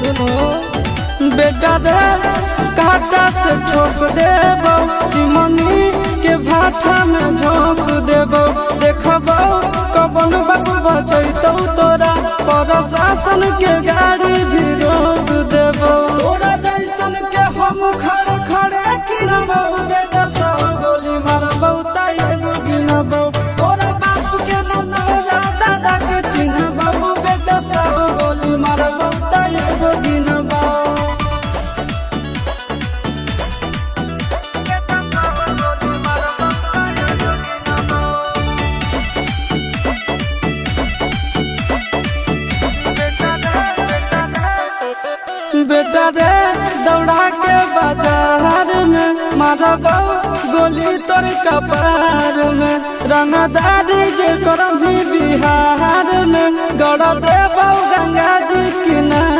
सुनो बेटा रे काटा से ठोक देबो चिमनी के भाटा में झोंक देबो देखबो कबन बाबू बचैतौ तोरा प्रशासन के गाड़ी भी रोक देबो तोरा जैसन के हम खड़े खड़े गिनबो बेटा सब गोली मारबो ताई एगो गिनबो तोरा बाप के न तोरा दादा के चिन्हबो बेटा सब गोली मारबो ताई एगो गिनबो बेटा रे दौड़ा के बाजार में मारबो गोली तोर कपार में रंगदारी जे करम बिहार में गड़ देबो गंगा जी किनारे।